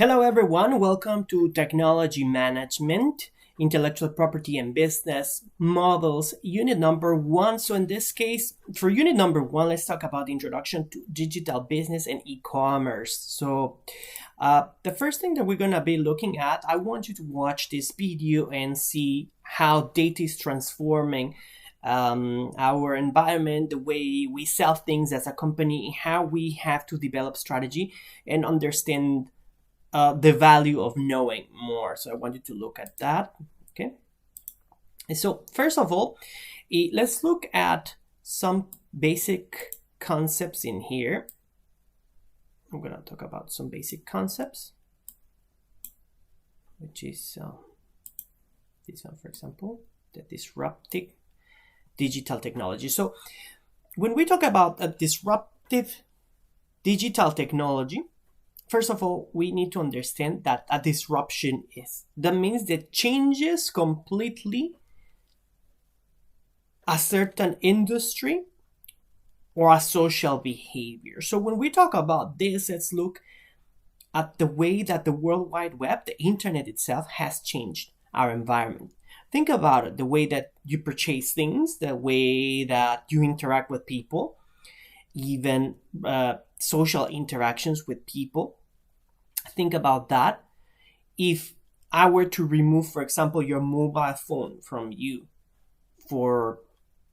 Hello everyone, welcome to Technology Management, Intellectual Property and Business Models, unit number 1. So in this case, for unit number 1, let's talk about the introduction to digital business and e-commerce. So the first thing that we're going to be looking at, I want you to watch this video and see how data is transforming our environment, the way we sell things as a company, how we have to develop strategy and understand the value of knowing more. So I want you to look at that. Okay. And so first of all, let's look at some basic concepts in here. I'm going to talk about some basic concepts, which is this one, for example, the disruptive digital technology. So when we talk about a disruptive digital technology, first of all, we need to understand that a disruption is. That means that changes completely a certain industry or a social behavior. So when we talk about this, let's look at the way that the World Wide Web, the internet itself, has changed our environment. Think about it, the way that you purchase things, the way that you interact with people, even social interactions with people. Think about that. If I were to remove, for example, your mobile phone from you for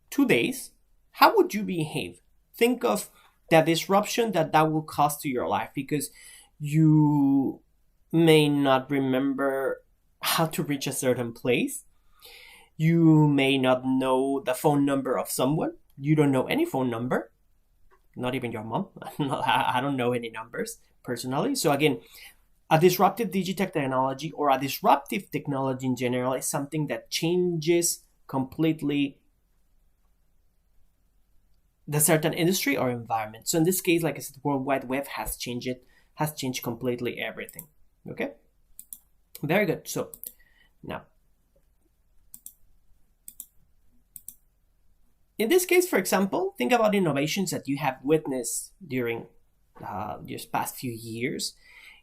2 days, how would you behave? Think of the disruption that will cause to your life, because you may not remember how to reach a certain place. You may not know the phone number of someone. You don't know any phone number, not even your mom. I don't know any numbers personally. So again, a disruptive digital technology or a disruptive technology in general is something that changes completely the certain industry or environment. So in this case, like I said, the World Wide Web has changed completely everything. Okay, very good. So now, in this case, for example, think about innovations that you have witnessed during these past few years.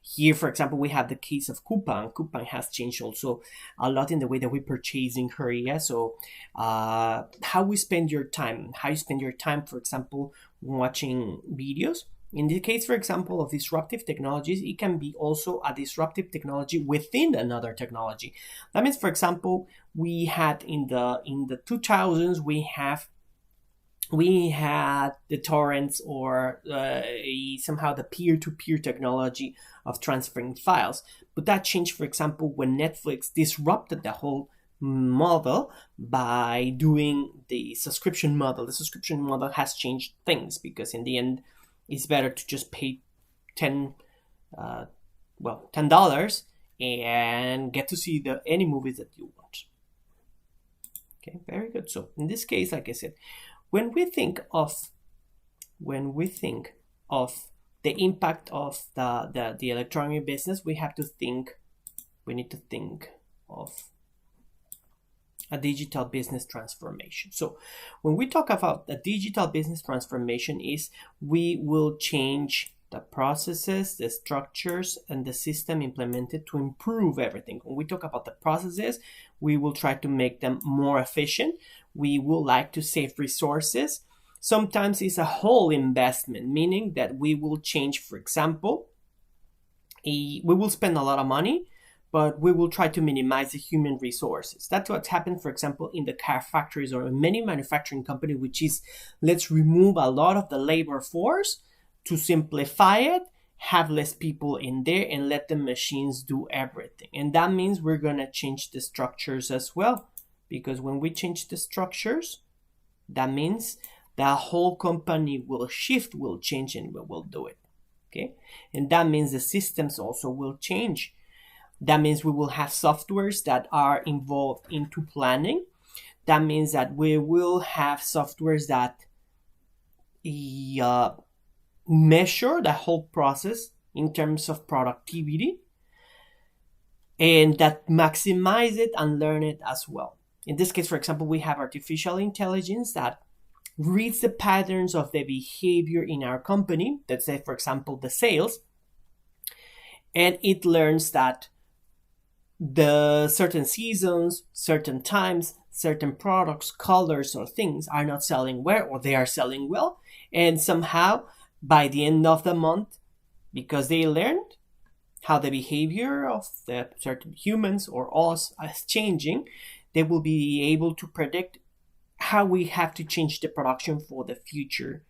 Here, for example, we have the case of Coupang. Coupang has changed also a lot in the way that we purchase in Korea. So how we spend your time, for example, watching videos. In the case, for example, of disruptive technologies, it can be also a disruptive technology within another technology. That means, for example, we had in the 2000s, we had the torrents or somehow the peer-to-peer technology of transferring files. But that changed, for example, when Netflix disrupted the whole model by doing the subscription model. The subscription model has changed things, because in the end, it's better to just pay $10 and get to see any movies that you want. Okay, very good. So in this case, like I said, when we think of the impact of the electronic business, we need to think of a digital business transformation. So when we talk about the digital business transformation, we will change the processes, the structures, and the system implemented to improve everything. When we talk about the processes, we will try to make them more efficient. We will like to save resources. Sometimes it's a whole investment, meaning that we will change, for example, we will spend a lot of money, but we will try to minimize the human resources. That's what's happened, for example, in the car factories or in many manufacturing companies, which is, let's remove a lot of the labor force to simplify it, have less people in there, and let the machines do everything. And that means we're going to change the structures as well, because when we change the structures, that means the whole company will change, and we will do it. Okay, and that means the systems also will change. That means we will have softwares that are involved into planning. That means that we will have softwares that measure the whole process in terms of productivity, and that maximize it and learn it as well. In this case, for example, we have artificial intelligence that reads the patterns of the behavior in our company. Let's say, for example, the sales, and it learns that the certain seasons, certain times, certain products, colors, or things are not selling well, or they are selling well. And somehow, by the end of the month, because they learned how the behavior of the certain humans or us is changing, they will be able to predict how we have to change the production for the future,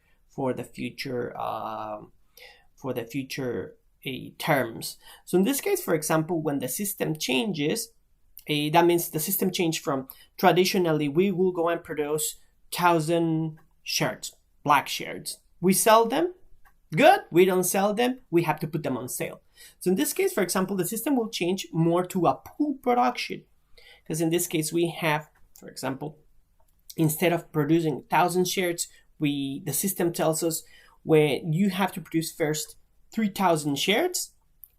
terms. So in this case, for example, when the system changes, that means the system changed from traditionally we will go and produce 1,000 shirts, black shirts. We sell them, good. We don't sell them, we have to put them on sale. So in this case, for example, the system will change more to a pool production, because in this case we have, for example, instead of producing 1,000 shirts, the system tells us when you have to produce first 3,000 shirts.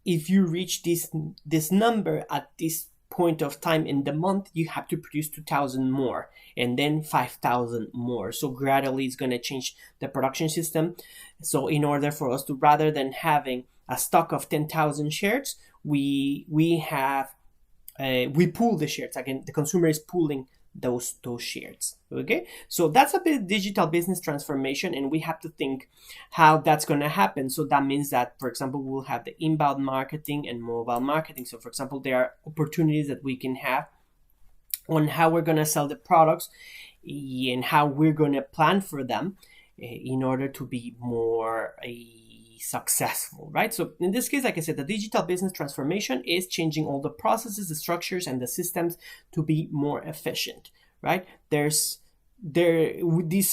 If you reach this number at this point of time in the month, you have to produce 2,000 more, and then 5,000 more. So gradually it's going to change the production system. So in order for us to, rather than having a stock of 10,000 shirts, we pool the shirts. Again, the consumer is pooling those shirts. Okay, so that's a bit digital business transformation, and we have to think how that's going to happen. So that means that, for example, we'll have the inbound marketing and mobile marketing. So for example, there are opportunities that we can have on how we're going to sell the products and how we're going to plan for them in order to be more successful, right? So in this case, like I said, the digital business transformation is changing all the processes, the structures, and the systems to be more efficient, right? This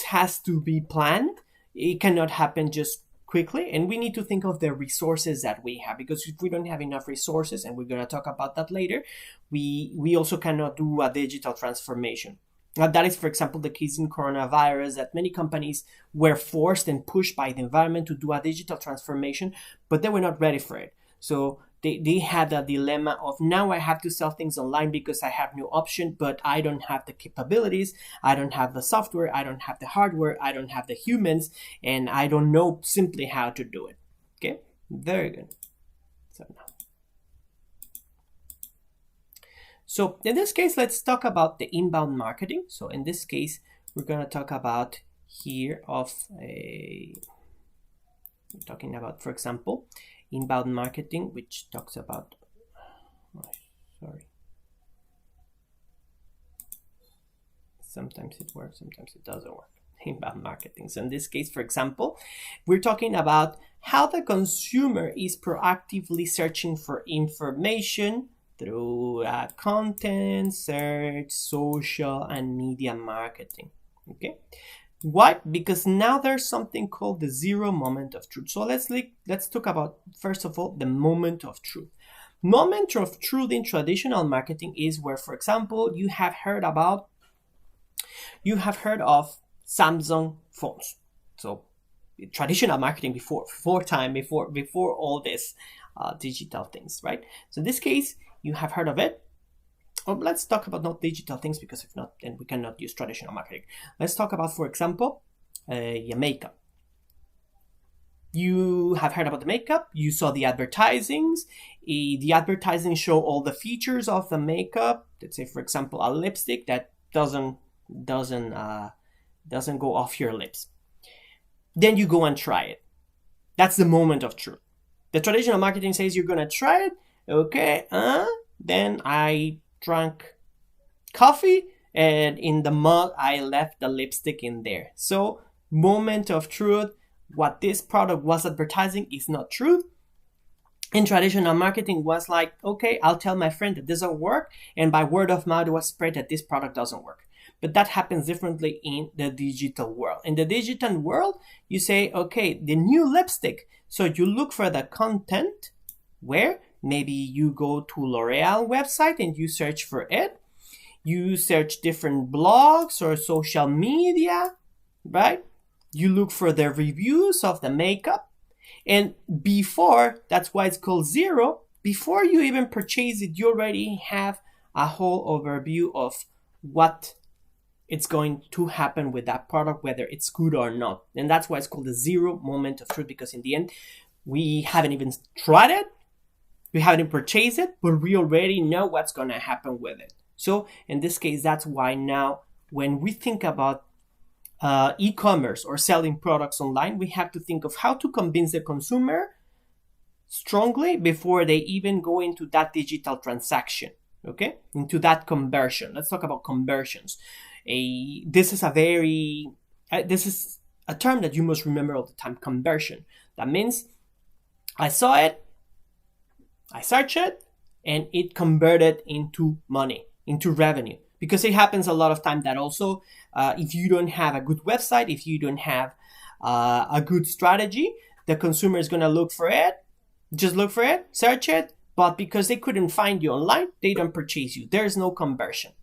has to be planned. It cannot happen just quickly, and we need to think of the resources that we have, because if we don't have enough resources, and we're going to talk about that later, we also cannot do a digital transformation. That is, for example, the case in coronavirus, that many companies were forced and pushed by the environment to do a digital transformation, but they were not ready for it. So they had a dilemma of, now I have to sell things online because I have no option, but I don't have the capabilities, I don't have the software, I don't have the hardware, I don't have the humans, and I don't know simply how to do it. Okay, very good. So in this case, let's talk about the inbound marketing. So in this case, we're going to talk about here we're talking about, for example, inbound marketing, which talks about, sometimes it works, sometimes it doesn't work. Inbound marketing. So in this case, for example, we're talking about how the consumer is proactively searching for information through content, search, social, and media marketing. Okay, why? Because now there's something called the zero moment of truth. So let's talk about, first of all, the moment of truth. Moment of truth in traditional marketing is where, for example, you have heard of Samsung phones. So traditional marketing before all this digital things, right? So in this case, you have heard of it. Or let's talk about not digital things, because if not, then we cannot use traditional marketing. Let's talk about, for example, your makeup. You have heard about the makeup. You saw the advertisings. The advertising show all the features of the makeup. Let's say, for example, a lipstick that doesn't go off your lips. Then you go and try it. That's the moment of truth. The traditional marketing says you're gonna try it. Okay, then I drank coffee, and in the mug I left the lipstick in there. So moment of truth, what this product was advertising is not true. In traditional marketing was like, okay, I'll tell my friend that this doesn't work, and by word of mouth it was spread that this product doesn't work. But that happens differently in the digital world. In the digital world, you say, okay, the new lipstick. So you look for the content where maybe you go to L'Oreal website and you search for it. You search different blogs or social media, right? You look for the reviews of the makeup. And before, that's why it's called zero, before you even purchase it, you already have a whole overview of what it's going to happen with that product, whether it's good or not. And that's why it's called the zero moment of truth, because in the end, we haven't even tried it. We haven't purchased it, but we already know what's going to happen with it. So in this case, that's why now when we think about e-commerce or selling products online, we have to think of how to convince the consumer strongly before they even go into that digital transaction, okay, into that conversion. Let's talk about conversions. This is a term that you must remember all the time: conversion. That means I saw it, I searched it, and it converted into money, into revenue. Because it happens a lot of time that also if you don't have a good website, if you don't have a good strategy, the consumer is going to look for it, just look for it, search it, but because they couldn't find you online, they don't purchase you. There's no conversion,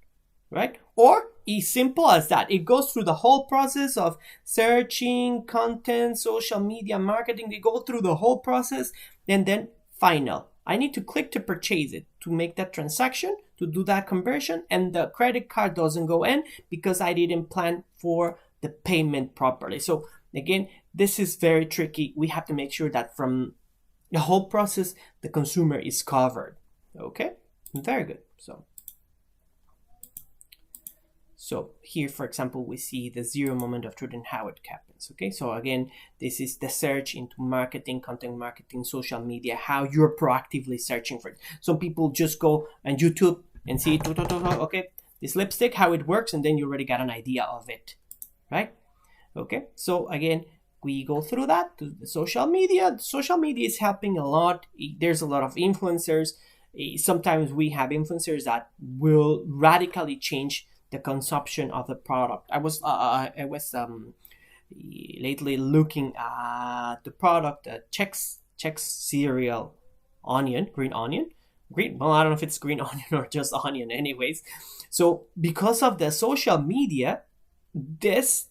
right? Or as simple as that. It goes through the whole process of searching, content, social media, marketing. They go through the whole process, and then final. I need to click to purchase it, to make that transaction, to do that conversion, and the credit card doesn't go in because I didn't plan for the payment properly. So again, this is very tricky. We have to make sure that from the whole process, the consumer is covered. Okay, very good. So here, for example, we see the 0 moment of truth and how it happens. Okay, so again, this is the search into marketing, content marketing, social media, how you're proactively searching for it. Some people just go on YouTube and see, okay, this lipstick, how it works, and then you already got an idea of it, right? Okay, so again, we go through that to the social media. Social media is helping a lot. There's a lot of influencers. Sometimes we have influencers that will radically change the consumption of the product. I was lately looking at the product, Chex cereal green onion. Well, I don't know if it's green onion or just onion anyways. So because of the social media, this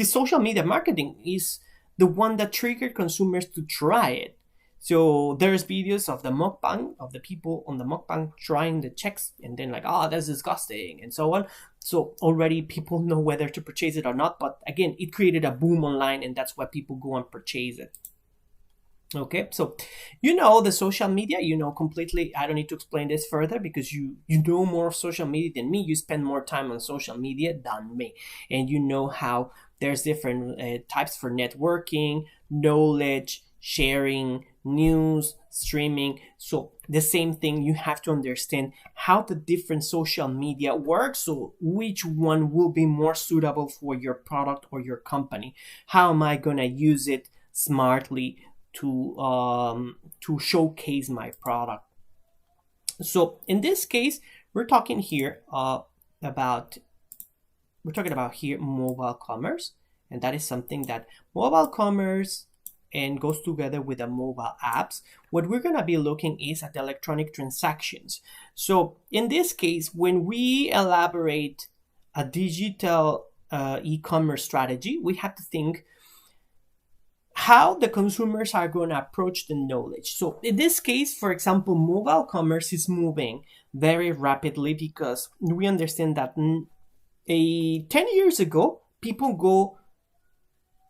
social media marketing is the one that triggered consumers to try it. So there's videos of the mukbang, of the people on the mukbang trying the Chex, and then like, oh, that's disgusting, and so on. So already people know whether to purchase it or not. But again, it created a boom online, and that's why people go and purchase it. Okay, so the social media, completely. I don't need to explain this further because you know more of social media than me. You spend more time on social media than me, and you know how there's different types for networking, knowledge sharing, news, streaming. So the same thing, you have to understand how the different social media works. So which one will be more suitable for your product or your company? How am I gonna use it smartly to showcase my product? So in this case, we're talking here about mobile commerce, and that is something that mobile commerce and goes together with the mobile apps. What we're going to be looking is at electronic transactions. So in this case, when we elaborate a digital e-commerce strategy, we have to think how the consumers are going to approach the knowledge. So in this case, for example, mobile commerce is moving very rapidly because we understand that 10 years ago, people go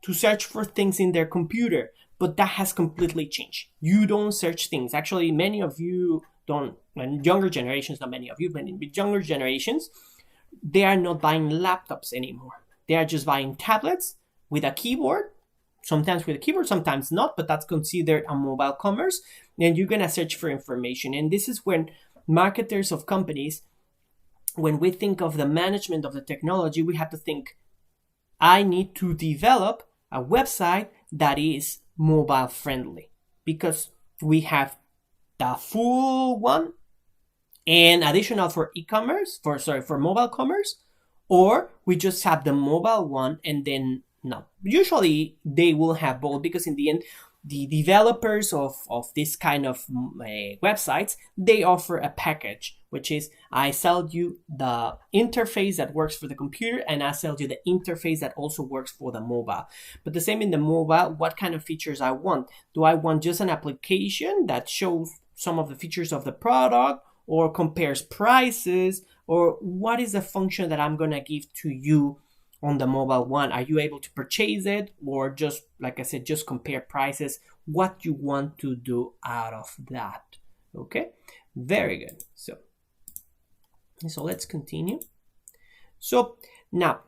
to search for things in their computer, but that has completely changed. You don't search things. Actually, many of you don't, and younger generations, not many of you, but in younger generations, they are not buying laptops anymore. They are just buying tablets with a keyboard, sometimes with a keyboard, sometimes not, but that's considered a mobile commerce, and you're going to search for information. And this is when marketers of companies, when we think of the management of the technology, we have to think, I need to develop a website that is mobile friendly, because we have the full one and additional for e-commerce, for mobile commerce, or we just have the mobile one and then no. Usually they will have both, because in the end, the developers of this kind of websites, they offer a package, which is I sell you the interface that works for the computer, and I sell you the interface that also works for the mobile. But the same in the mobile, what kind of features I want? Do I want just an application that shows some of the features of the product or compares prices, or what is the function that I'm going to give to you on the mobile one? Are you able to purchase it, or just, like I said, just compare prices? what you want to do out of that. Okay, very good. So let's continue. So now,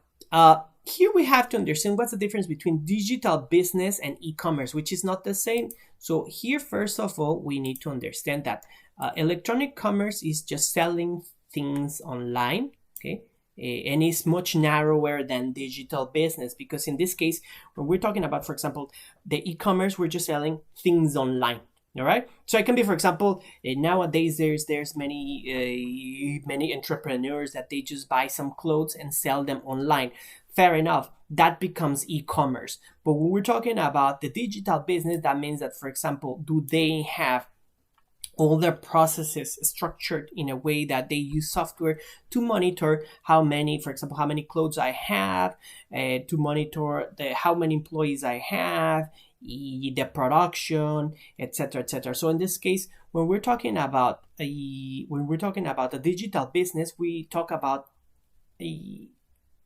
here we have to understand what's the difference between digital business and e-commerce, which is not the same. So here, first of all, we need to understand that electronic commerce is just selling things online, okay? And it's much narrower than digital business, because in this case, when we're talking about, for example, the e-commerce, we're just selling things online. All right. So it can be, for example, nowadays there's many entrepreneurs that they just buy some clothes and sell them online. Fair enough. That becomes e-commerce. But when we're talking about the digital business, that means that, for example, do they have all their processes structured in a way that they use software to monitor how many, for example, how many clothes I have, to monitor how many employees I have, the production, etc., etc. So in this case, when we're talking about a digital business, we talk about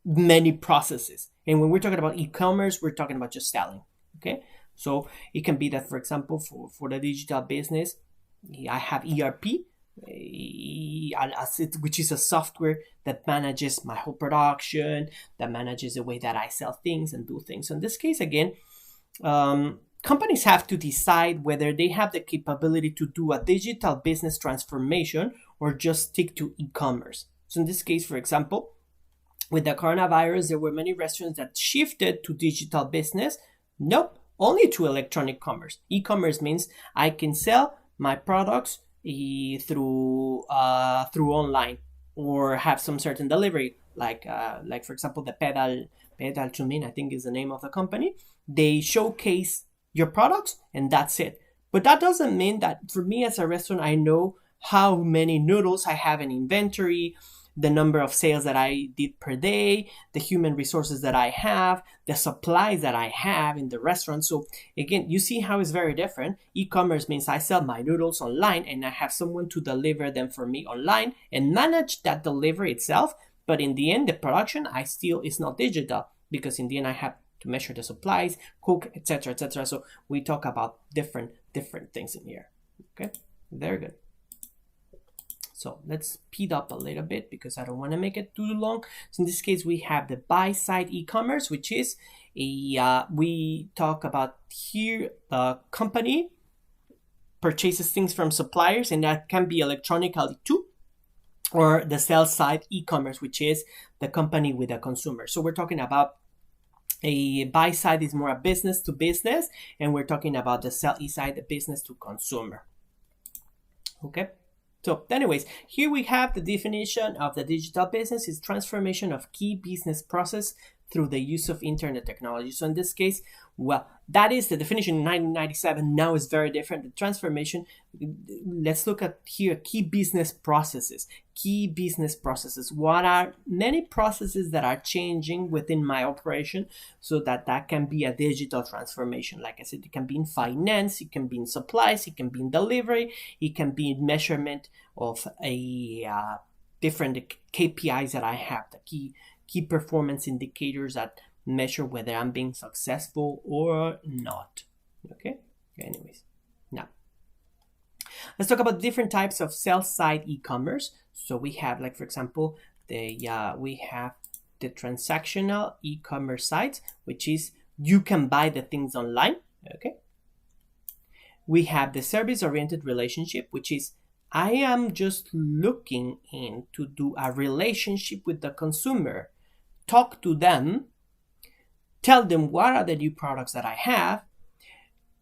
many processes, and when we're talking about e-commerce, we're talking about just selling. Okay, so it can be that, for example, for the digital business, I have ERP, which is a software that manages my whole production, that manages the way that I sell things and do things. So in this case, again, companies have to decide whether they have the capability to do a digital business transformation or just stick to e-commerce. So in this case, for example, with the coronavirus, there were many restaurants that shifted to digital business. Nope, only to electronic commerce. E-commerce means I can sell my products through online, or have some certain delivery, like for example, the Pedal to Min, I think is the name of the company. They showcase your products and that's it. But that doesn't mean that for me as a restaurant, I know how many noodles I have in inventory, the number of sales that I did per day, the human resources that I have, the supplies that I have in the restaurant. So again, you see how it's very different. E-commerce means I sell my noodles online and I have someone to deliver them for me online and manage that delivery itself. But in the end, the production is not digital, because in the end I have to measure the supplies, cook, etc., etc. So we talk about different things in here. Okay, very good. So let's speed up a little bit because I don't want to make it too long. So in this case, we have the buy-side e-commerce, which is we talk about here, the company purchases things from suppliers, and that can be electronically too, or the sell-side e-commerce, which is the company with a consumer. So we're talking about a buy side is more a business to business, and we're talking about the sell side, the business to consumer. Okay. So anyways, here we have the definition of the digital business is transformation of key business process through the use of internet technology. So in this case, well, that is the definition in 1997. Now it's very different. The transformation, let's look at here, key business processes. Key business processes. What are many processes that are changing within my operation so that can be a digital transformation? Like I said, it can be in finance, it can be in supplies, it can be in delivery, it can be in measurement of a different KPIs that I have, the key performance indicators that measure whether I'm being successful or not. Okay, anyways, now let's talk about different types of sell-side e-commerce. So we have, like, for example, we have the transactional e-commerce sites, which is you can buy the things online. Okay, we have the service-oriented relationship, which is I am just looking in to do a relationship with the consumer, talk to them, tell them what are the new products that I have,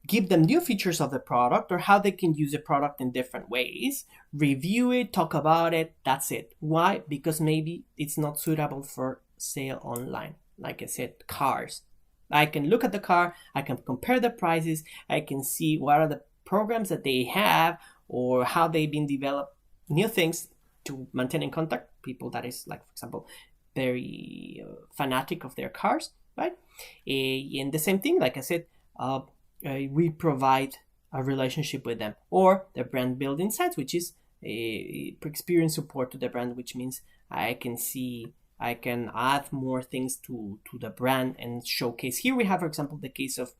give them new features of the product or how they can use the product in different ways, review it, talk about it, that's it. Why? Because maybe it's not suitable for sale online. Like I said, cars. I can look at the car, I can compare the prices, I can see what are the programs that they have or how they've been developed, new things to maintain in contact. People that is, like, for example, very fanatic of their cars, right? And the same thing, like I said, we provide a relationship with them, or the brand building sites, which is experience support to the brand, which means I can add more things to the brand and showcase. Here we have, for example, the case of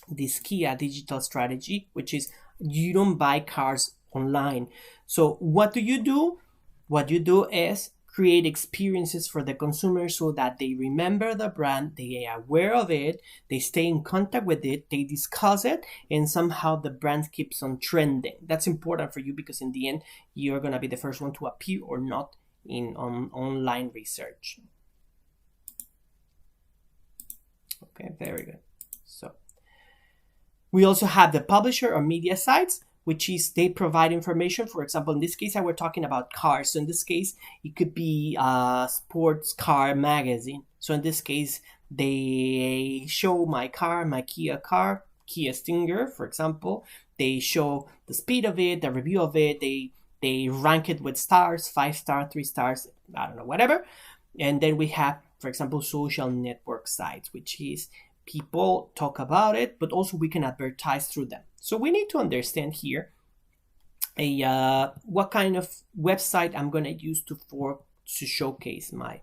this Kia digital strategy, which is you don't buy cars online. So what do? What you do is create experiences for the consumer so that they remember the brand, they are aware of it, they stay in contact with it, they discuss it, and somehow the brand keeps on trending. That's important for you because in the end, you're going to be the first one to appear or not in online research. Okay, very good. So we also have the publisher or media sites, which is they provide information. For example, in this case, I were talking about cars. So in this case, it could be a sports car magazine. So in this case, they show my car, my Kia car, Kia Stinger, for example. They show the speed of it, the review of it. They rank it with stars, 5 stars, 3 stars, I don't know, whatever. And then we have, for example, social network sites, which is people talk about it, but also we can advertise through them. So we need to understand here what kind of website I'm going to use to showcase my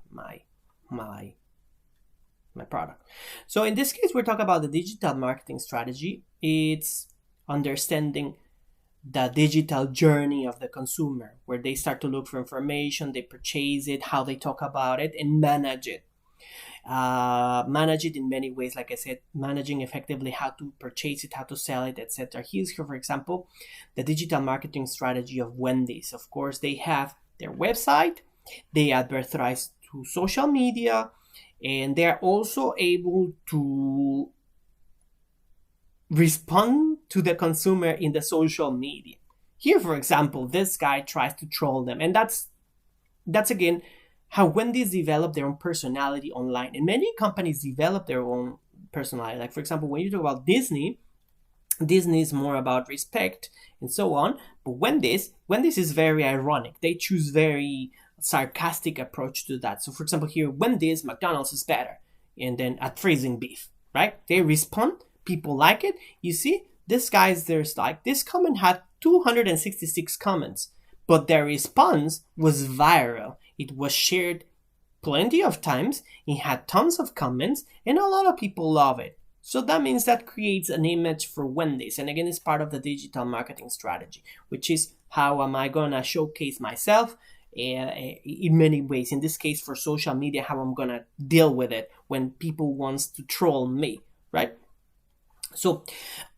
product. So in this case, we're talking about the digital marketing strategy. It's understanding the digital journey of the consumer, where they start to look for information, they purchase it, how they talk about it, and manage it. Manage it in many ways, like I said, managing effectively how to purchase it, how to sell it, etc. Here's, for example, the digital marketing strategy of Wendy's. Of course, they have their website, they advertise to social media, and they're also able to respond to the consumer in the social media. Here, for example, this guy tries to troll them, and that's again how Wendy's develop their own personality online. And many companies develop their own personality. Like, for example, when you talk about Disney is more about respect and so on. But Wendy's is very ironic. They choose very sarcastic approach to that. So, for example, here, Wendy's, McDonald's is better. And then at freezing beef, right? They respond. People like it. You see, this comment had 266 comments, but their response was viral. It was shared plenty of times. It had tons of comments, and a lot of people love it. So that means that creates an image for Wendy's. And again, it's part of the digital marketing strategy, which is how am I going to showcase myself in many ways. In this case, for social media, how I'm going to deal with it when people wants to troll me, right? So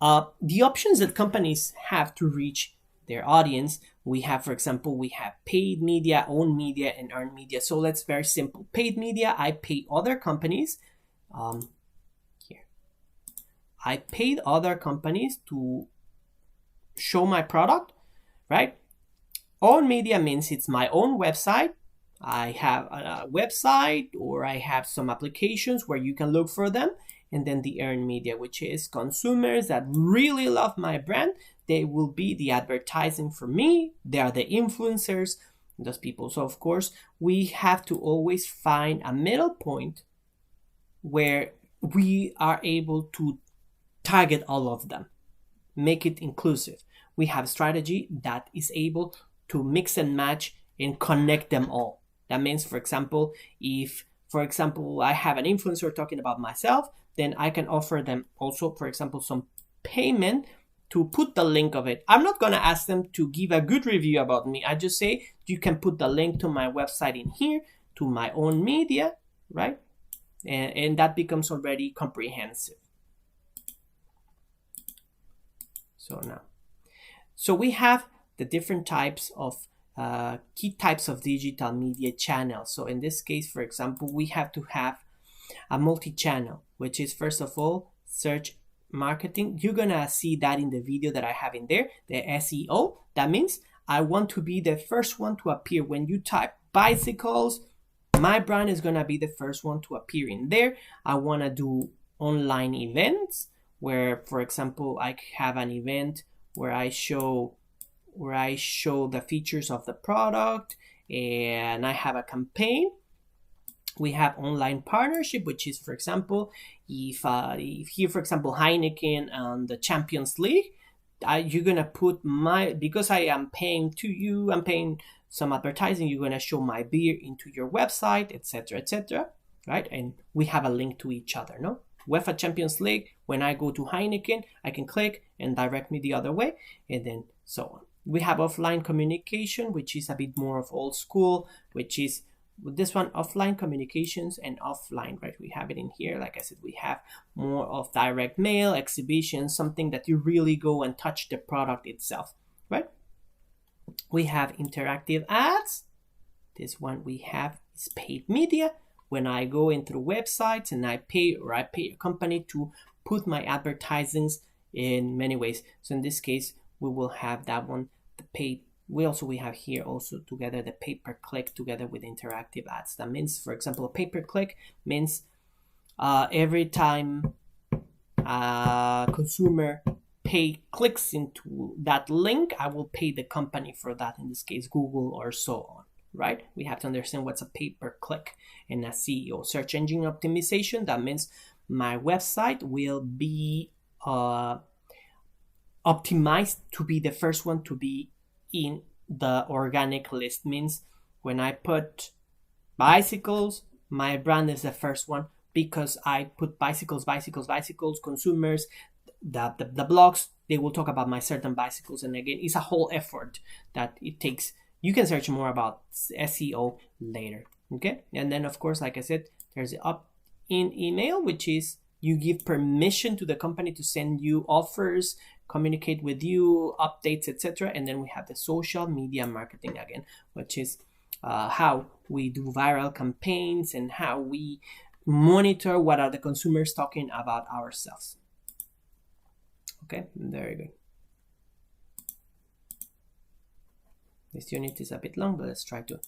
the options that companies have to reach their audience, we have, for example, we have paid media, owned media, and earned media. So that's very simple. Paid media, I pay other companies. I paid other companies to show my product, right? Owned media means it's my own website. I have a website, or I have some applications where you can look for them. And then the earned media, which is consumers that really love my brand. They will be the advertising for me. They are the influencers, those people. So, of course, we have to always find a middle point where we are able to target all of them, make it inclusive. We have a strategy that is able to mix and match and connect them all. That means, for example, if, I have an influencer talking about myself, then I can offer them also, for example, some payment to put the link of it. I'm not going to ask them to give a good review about me. I just say, you can put the link to my website in here, to my own media, right? And that becomes already comprehensive. So we have the different types of key types of digital media channels. So in this case, for example, we have to have a multi-channel, which is, first of all, search marketing. You're gonna see that in the video that I have in there, the SEO. That means I want to be the first one to appear when you type bicycles. My brand is gonna be the first one to appear in there. I want to do online events where, for example, I have an event where I show the features of the product, and I have a campaign. We have online partnership, which is, for example, if here, for example, Heineken and the Champions League, you're gonna put because I am paying to you, I'm paying some advertising, you're gonna show my beer into your website, etc., right? And we have a link to each other, no? UEFA Champions League. When I go to Heineken, I can click and direct me the other way, and then so on. We have offline communication, which is a bit more of old school, which is this one, offline communications and offline, right? We have it in here. Like I said, we have more of direct mail, exhibitions, something that you really go and touch the product itself, right? We have interactive ads. This one we have is paid media. When I go in through websites and I pay a company to put my advertisements in many ways. So in this case, we will have that one, the paid. We have here also together the pay-per-click together with interactive ads. That means, for example, a pay-per-click means every time a consumer clicks into that link, I will pay the company for that, in this case, Google or so on, right? We have to understand what's a pay-per-click and a SEO, search engine optimization. That means my website will be optimized to be the first one to be in the organic list. Means when I put bicycles, my brand is the first one because I put bicycles, consumers, the blogs, they will talk about my certain bicycles. And again, it's a whole effort that it takes. You can search more about SEO later, okay? And then, of course, like I said, there's the opt-in email, which is you give permission to the company to send you offers, communicate with you, updates, etc. And then we have the social media marketing again, which is how we do viral campaigns and how we monitor what are the consumers talking about ourselves. Okay, very good. This unit is a bit long, but let's try to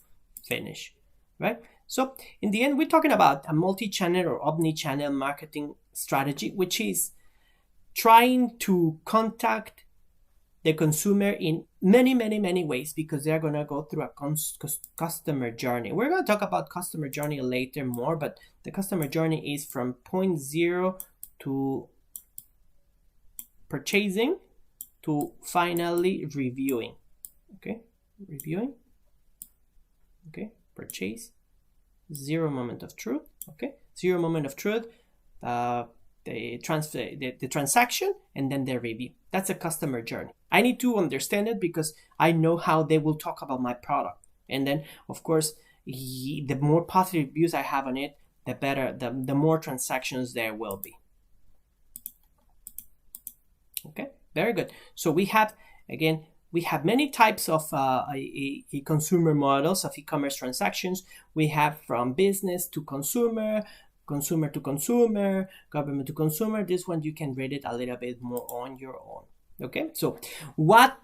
finish, right? So in the end, we're talking about a multi-channel or omni-channel marketing strategy, which is trying to contact the consumer in many ways, because they're going to go through a customer journey. We're going to talk about customer journey later more, but the customer journey is from point zero to purchasing to finally reviewing. Okay, reviewing. Okay, purchase. Zero moment of truth. Okay, zero moment of truth. The transaction, and then the review. That's a customer journey. I need to understand it because I know how they will talk about my product. And then, of course, the more positive reviews I have on it, the better, the more transactions there will be. Okay, very good. So we have many types of consumer models of e-commerce transactions. We have from business to consumer, consumer to consumer, government to consumer. This one you can read it a little bit more on your own. Okay, so what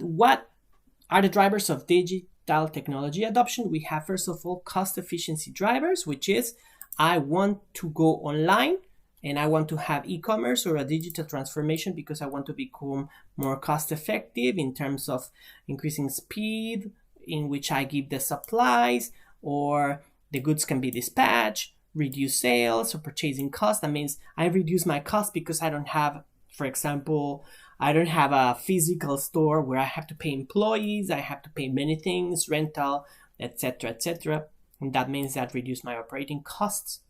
are the drivers of digital technology adoption? We have, first of all, cost efficiency drivers, which is I want to go online and I want to have e-commerce or a digital transformation because I want to become more cost effective in terms of increasing speed in which I give the supplies, or the goods can be dispatched, reduce sales or purchasing costs. That means I reduce my cost because I don't have, for example, I don't have a physical store where I have to pay employees, I have to pay many things, rental, etc., etc. And that means that reduce my operating costs.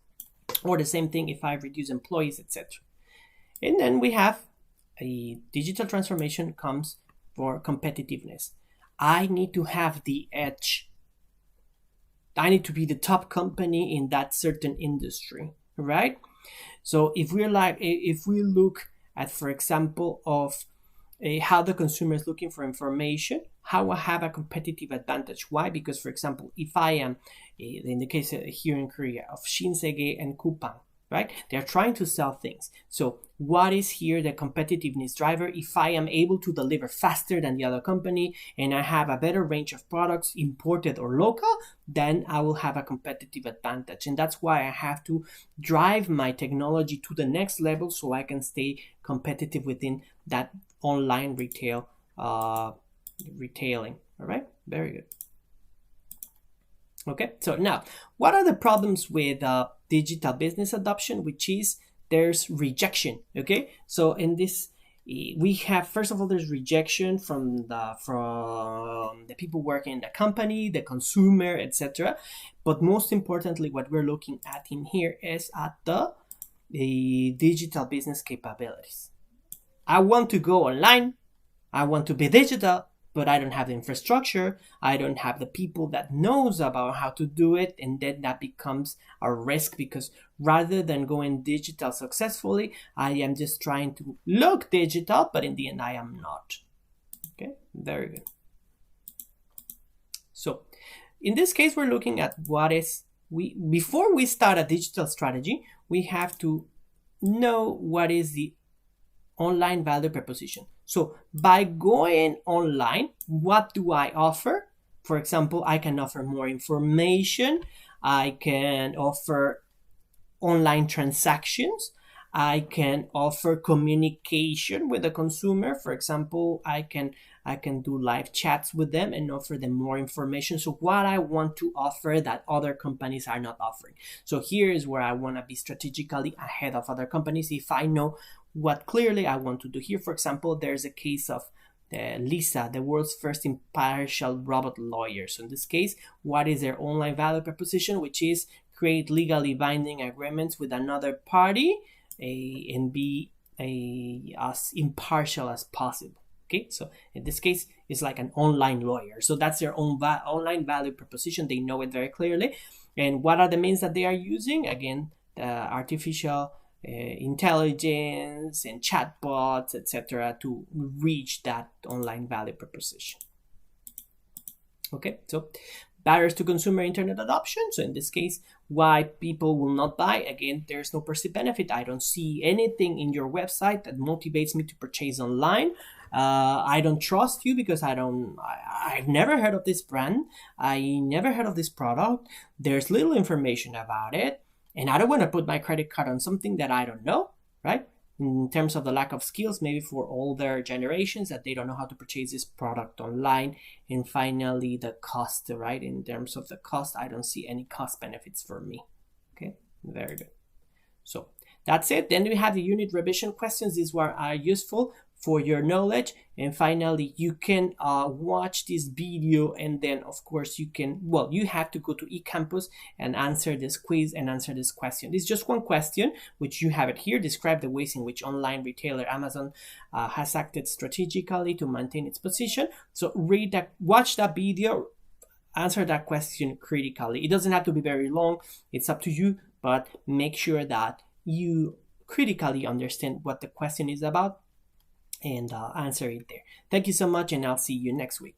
Or the same thing if I reduce employees, etc. And then we have a digital transformation comes for competitiveness. I need to have the edge. I need to be the top company in that certain industry, right? So if we look at, for example, of how the consumer is looking for information, how I have a competitive advantage. Why? Because, for example, if I am, in the case here in Korea, of Shinsegae and Coupang, right? They're trying to sell things. So what is here the competitiveness driver? If I am able to deliver faster than the other company and I have a better range of products, imported or local, then I will have a competitive advantage. And that's why I have to drive my technology to the next level so I can stay competitive within that online retailing. All right, very good. Okay, so now what are the problems with digital business adoption? Which is there's rejection. Okay, so in this we have, first of all, there's rejection from the people working in the company, the consumer, etc. But most importantly, what we're looking at in here is at the the digital business capabilities. I want to go online. I want to be digital, but I don't have the infrastructure. I don't have the people that knows about how to do it. And then that becomes a risk, because rather than going digital successfully, I am just trying to look digital, but in the end, I am not. Okay, very good. So in this case, we're looking at before we start a digital strategy, we have to know what is the online value proposition. So by going online, what do I offer? For example, I can offer more information. I can offer online transactions. I can offer communication with the consumer. For example, I can do live chats with them and offer them more information. So what I want to offer that other companies are not offering. So here is where I want to be strategically ahead of other companies. If I know what clearly I want to do here, for example, there's a case of Lisa, the world's first impartial robot lawyer. So in this case, what is their online value proposition, which is create legally binding agreements with another party and be as impartial as possible. Okay, so in this case, it's like an online lawyer. So that's their own online value proposition. They know it very clearly. And what are the means that they are using? Again, artificial intelligence and chatbots, etc., to reach that online value proposition. Okay, so barriers to consumer internet adoption. So in this case, why people will not buy. Again, there's no perceived benefit. I don't see anything in your website that motivates me to purchase online. I don't trust you because I've never heard of this brand. I never heard of this product. There's little information about it. And I don't want to put my credit card on something that I don't know, right? In terms of the lack of skills, maybe for older generations, that they don't know how to purchase this product online. And finally, the cost, right? In terms of the cost, I don't see any cost benefits for me. Okay, very good. So that's it. Then we have the unit revision questions. These are useful for your knowledge. And finally, you can watch this video, and then of course you have to go to eCampus and answer this quiz and answer this question. It's just one question, which you have it here. Describe the ways in which online retailer Amazon has acted strategically to maintain its position. So watch that video, answer that question critically. It doesn't have to be very long. It's up to you, but make sure that you critically understand what the question is about and answer it there. Thank you so much, and I'll see you next week.